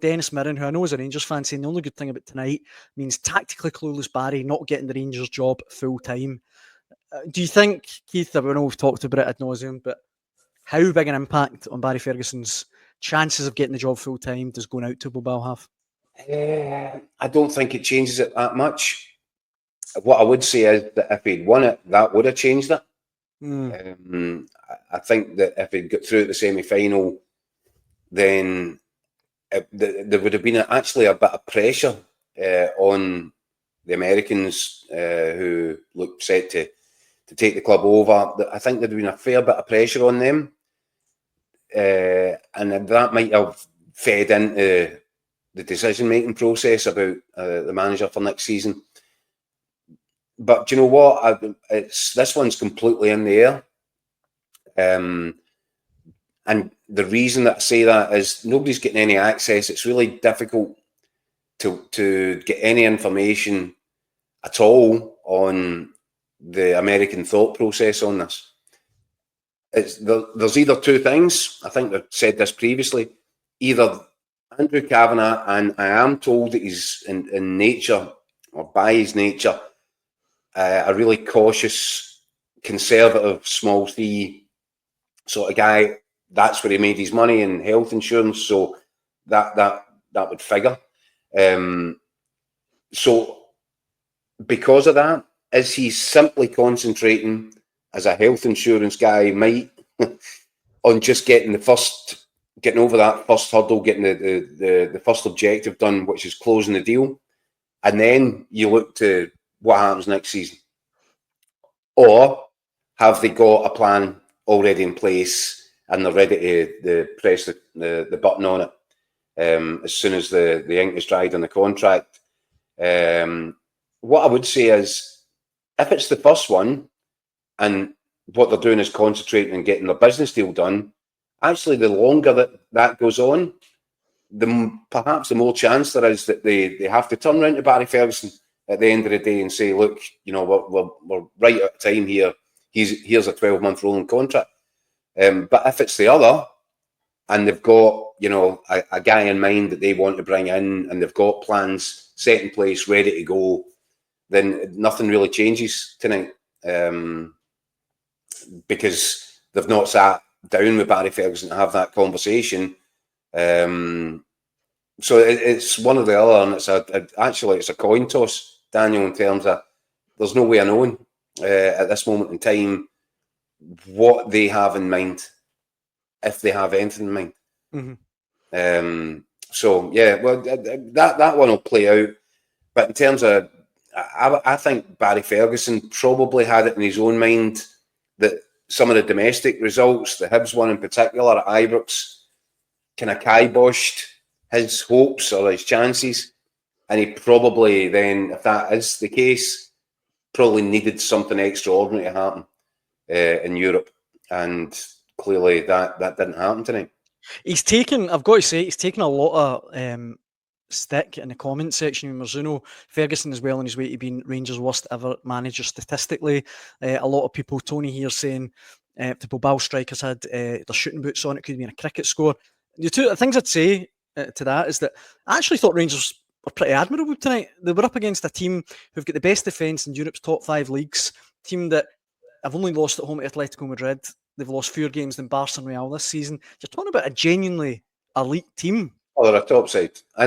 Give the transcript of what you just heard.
Dennis Mirren, who I know is a Rangers fan, saying the only good thing about tonight means tactically clueless Barry not getting the Rangers job full time. Do you think, Keith, I know we've talked about it ad nauseum, but how big an impact on Barry Ferguson's chances of getting the job full time does going out to Bilbao have? I don't think it changes it that much. What I would say is that if he'd won it, that would have changed it. I think that if he'd got through at the semi-final, then there would have been actually a bit of pressure on the Americans who looked set to take the club over. I think there'd have been a fair bit of pressure on them, and that might have fed into the decision-making process about the manager for next season. But do you know what? This one's completely in the air. And the reason that I say that is nobody's getting any access. It's really difficult to get any information at all on the American thought process on this. There's either two things. I think they've said this previously. Either Andrew Kavanagh, and I am told that he's in nature, or by his nature, a really cautious, conservative, small fee sort of guy. That's where he made his money in health insurance, so that would figure. So because of that, is he simply concentrating as a health insurance guy might on just getting over that first hurdle, getting the first objective done, which is closing the deal, and then you look to what happens next season? Or have they got a plan already in place and they're ready to press the button on it as soon as the ink is dried on the contract? What I would say is, if it's the first one and what they're doing is concentrating on getting their business deal done, actually the longer that goes on, perhaps the more chance there is that they have to turn around to Barry Ferguson at the end of the day and say, look, we're right at time here. Here's a 12-month rolling contract. But if it's the other, and they've got a guy in mind that they want to bring in, and they've got plans set in place, ready to go, then nothing really changes tonight, because they've not sat down with Barry Ferguson to have that conversation. So it's one or the other, and it's a coin toss, Daniel, in terms of there's no way of knowing at this moment in time what they have in mind, if they have anything in mind. Mm-hmm. So yeah, well, that one will play out. But in terms of, I think Barry Ferguson probably had it in his own mind that some of the domestic results, the Hibs one in particular at Ibrox, kind of kiboshed his hopes or his chances. And he probably then, if that is the case, probably needed something extraordinary to happen in Europe. And clearly that didn't happen tonight. I've got to say, he's taken a lot of stick in the comment section with Marzuno. Ferguson is well on his way to being Rangers' worst ever manager statistically. A lot of people, Tony here, saying the Bilbao strikers had their shooting boots on. It could have been a cricket score. The two things I'd say to that is that I actually thought Rangers were pretty admirable tonight. They were up against a team who've got the best defence in Europe's top 5 leagues, a team that have only lost at home at Atletico Madrid. They've lost fewer games than Barca and Real this season. You're talking about a genuinely elite team. Oh, they're a top side. And